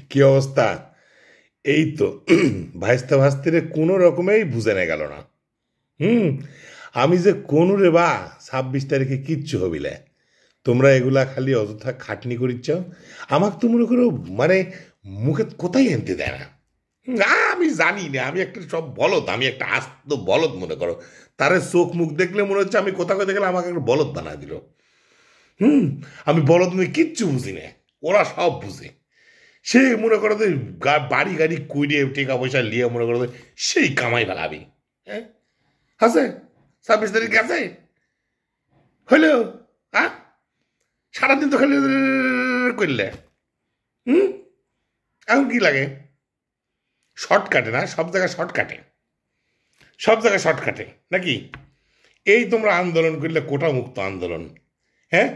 কি অবস্থা? এই তো ভাইস্তা ভাস্তিরে কোনো রকমেই বুঝে না গেল না। হুম আমি যে কোন রে বা 26 তারিখে কিচ্ছু হবিলে, তোমরা এগুলা খালি অযথা খাটনি করিচ্ছ। আমাকে তো মনে করো মানে মুখে কোথায় এনতে দেয় না। আমি জানি না, আমি একটা সব বলদ, আমি একটা আস্ত বলদ মনে করো। তারে চোখ মুখ দেখলে মনে হচ্ছে আমি কোথাও কোথাও গেলে আমাকে একটা বলদ বানা দিল। হুম আমি বলদ নিয়ে কিচ্ছু বুঝি না, ওরা সব বুঝে। সে মনে করো যে বাড়ি গাড়ি কুইড়ে টাকা পয়সা নিয়ে মনে করো যে সেই কামাই ফেলাবি। হ্যাঁ আছে 26 তারিখ আছে হইলো। হ্যাঁ সারাদিন তো খালি করলে। হুম এখন কি লাগে? শর্টকাটে না, সব জায়গায় শর্টকাটে, সব জায়গায় শর্টকাটে নাকি? এই তোমরা আন্দোলন করলে কোটা মুক্ত আন্দোলন, হ্যাঁ,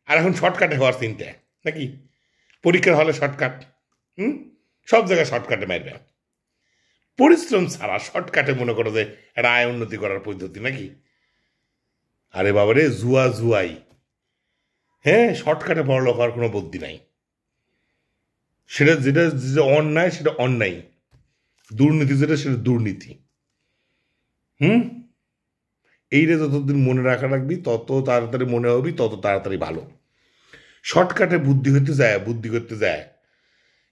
আর এখন শর্টকাটে হওয়ার চিন্তা নাকি? পরীক্ষার হলে শর্টকাট, হুম সব জায়গায় শর্টকাটে মারবে। পরিশ্রম ছাড়া শর্টকাটে মনে করো যে একটা আয় উন্নতি করার পদ্ধতি নাকি? আরে বাবারে জুয়া জুয়াই। হ্যাঁ শর্টকাটে বড়লোক হওয়ার কোনো বুদ্ধি নাই। সেটা যেটা যেটা অন্যায় সেটা অন্যায়, দুর্নীতি যেটা সেটা দুর্নীতি। হুম এইটা যতদিন মনে রাখা রাখবি তত তাড়াতাড়ি মনে হবি, তত তাড়াতাড়ি ভালো। শর্টকাটে বুদ্ধি হতে যায়, বুদ্ধি করতে যায়।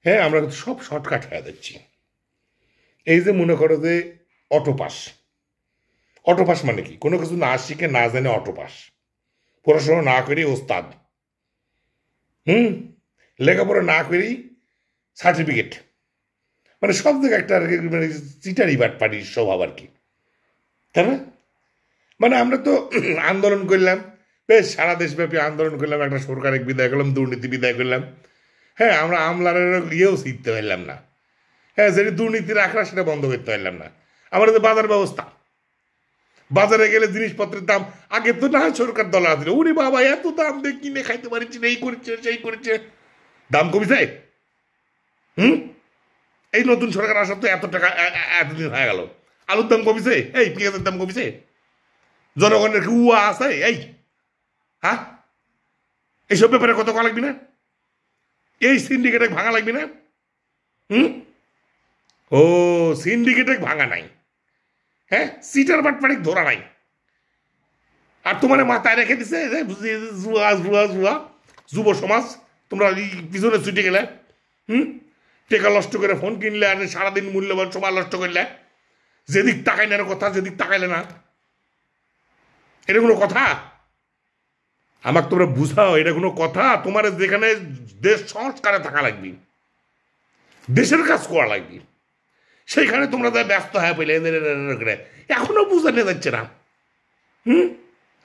হ্যাঁ আমরা কিন্তু সব শর্টকাট হয়ে যাচ্ছি। এই যে মনে করো যে অটোপাস, অটোপাস মানে কি? কোনো কিছু না শিখে না জানে অটোপাস, পড়াশোনা না করেই ওস্তাদ। হুম লেখাপড়া না করেই সার্টিফিকেট, মানে সব জায়গায় একটা মানে চিটারি বাটপাড়ির স্বভাব আর কি, তাই না? মানে আমরা তো আন্দোলন করলাম, বেশ সারা দেশব্যাপী আন্দোলন করলাম, একটা সরকারের বিদায় করলাম, দুর্নীতি বিদায় করলাম। হ্যাঁ আমরা আমলারের ইয়েও শিখতে পারলাম না। হ্যাঁ যেটি দুর্নীতির আখড়া সেটা বন্ধ করতে পারলাম না। আমাদের যে বাজার ব্যবস্থা, বাজারে গেলে জিনিসপত্রের দাম আগে তো না সরকার দলা দিল, উনি বাবা এত দাম দিয়ে কিনে খাইতে পারছি না, এই করছে সেই করছে, দাম কমিছে। হুম এই নতুন সরকার আসার তো এত টাকা এতদিন হয়ে গেল, আলুর দাম কমিছে, এই পেঁয়াজের দাম কমিছে, জনগণের কি উয়া আছে? এই হ্যাঁ এইসব ব্যাপারে কত কয়া লাগবি না? এই সিন্ডিকেটে ভাঙা লাগবি না? হুম ও সিন্ডিকেটে ভাঙা নাই, হ্যাঁ সিটার বাটপাড়ি ধরা নাই, আর তোমার মাথায় রেখে দিছে যে জুয়া জুয়া জুয়া যুব সমাজ, তোমরা পিছনে ছুটে গেলে। হুম টেকা নষ্ট করে ফোন কিনলে আর সারাদিন মূল্যবান সময় নষ্ট করলে, যেদিক তাকাইলে কথা যেদিক তাকাইলে না, এটা কোনো কথা? আমাকে তোমরা বুঝাও, এটা কোনো কথা? তোমার যেখানে দেশ সংস্কারে থাকা লাগবে, দেশের কাজ করা লাগবে, সেইখানে তোমরা যা ব্যস্ত হয়ে পেলে এখনো বুঝানো যাচ্ছে না। হুম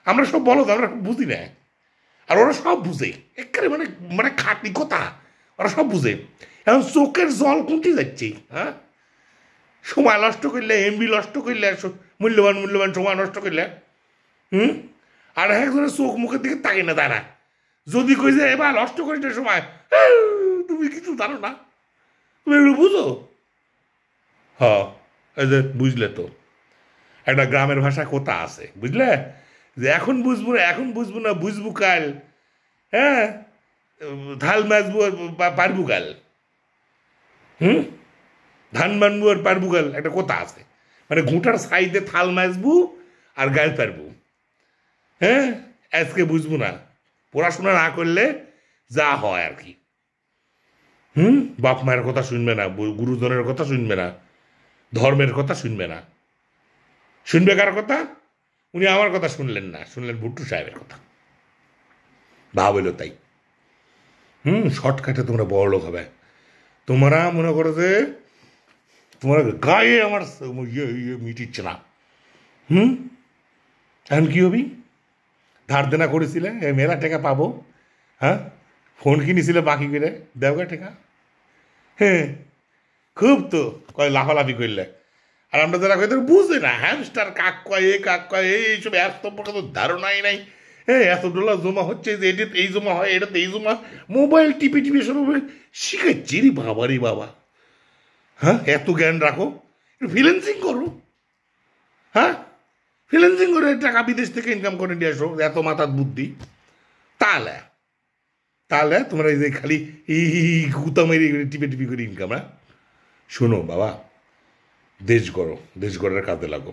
আমরা সব বলো, আমরা বুঝি না, আর ওরা সব বুঝে একেবারে মানে মানে খাটি কথা, ওরা সব বুঝে। এখন চোখের জল কুঁটি যাচ্ছে। হ্যাঁ সময় নষ্ট করলে, এমবি নষ্ট করলে, মূল্যবান মূল্যবান সময় নষ্ট করলে। হুম আর একজনের চোখ মুখের দিকে তাকে না দাঁড়া, যদি কই যে এবার নষ্ট করিস সময়, তুমি কিছু জানো না, তুমি এগুলো বুঝো? হ এই যে বুঝলে তো, একটা গ্রামের ভাষা কোথা আছে বুঝলে, যে এখন বুঝবো না, এখন বুঝবো না, বুঝবো কাল। হ্যাঁ ধাল মাছবো পারবো কাল। হুম ধান বানবো আর পারবো কাল, একটা কথা আছে, মানে ঘুঁটার সাইডে থাল মাছবো আর গাল পারবো। হ্যাঁ আজকে বুঝবো না, পড়াশোনা না করলে যা হয় আর কি। বাপ মায়ের কথা শুনবে না, গুরুজনের কথা শুনবে না, ধর্মের কথা শুনবে না। শুনবে কার কথা? উনি আমার কথা শুনলেন না, শুনলেন ভুট্টু সাহেবের কথা, ভাবল তাই। শর্টকাটে তোমরা বড় লোক হবে। তোমরা মনে করো যে তোমার গায়ে আমার ইয়ে ইয়ে মিটিচ্ছে না। এখন কি হবি? ধার দেনা করেছিলে, মেলা টাকা পাবো। হ্যাঁ ফোন কিনেছিলে বাকি করে, দেওগা টাকা। হ্যাঁ খুব তো কয় লাফালাফি করলে, আর আমরা যারা কয় বুঝে না, হ্যামস্টার কাক কয় এ কাক কয় এইসব অ্যাপ সম্পর্কে তো ধারণাই নাই। হ্যাঁ এত ডলার জমা হচ্ছে, যে এটাতে এই জমা হয়, এটাতে এই জমা, মোবাইল টিপি টিপি সব শিখাচ্ছি রে বাবা রে বাবা। হ্যাঁ এত জ্ঞান রাখো, ফ্রিল্যান্সিং করো। হ্যাঁ ফ্রিল্যান্সিং করে টাকা বিদেশ থেকে ইনকাম করে নিয়ে আসো, এত মাথার বুদ্ধি। তাহলে তাহলে তোমরা এই যে খালি এই গুতা মেরে টিপে টিপি করে ইনকাম। হ্যাঁ, শোনো বাবা, দেশ গড়ো, দেশ গড়ার কাজে লাগো,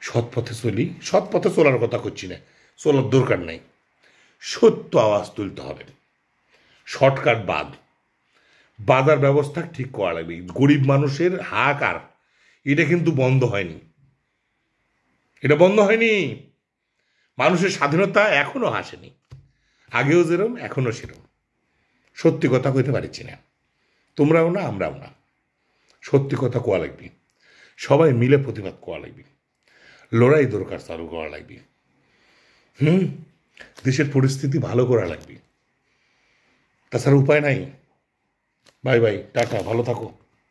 সৎ পথে চলি। সৎ পথে চলার কথা করছি না, চলার দরকার নাই, সত্য আওয়াজ তুলতে হবে। শর্টকাট বাজার ব্যবস্থা ঠিক করা লাগবে। গরিব মানুষের হাহাকার এটা কিন্তু বন্ধ হয়নি, এটা বন্ধ হয়নি। মানুষের স্বাধীনতা এখনো আসেনি, আগেও যেরম এখনো সেরম। সত্যি কথা কইতে পারছি না, তোমরাও না আমরাও না। সত্যি কথা কোয়া লাগবে, সবাই মিলে প্রতিবাদ করা লাগবে, লড়াই দরকার চালু করা লাগবে। দেশের পরিস্থিতি ভালো করা লাগবে, তাছাড়া উপায় নাই। বাই বাই, টাটা, ভালো থাকো।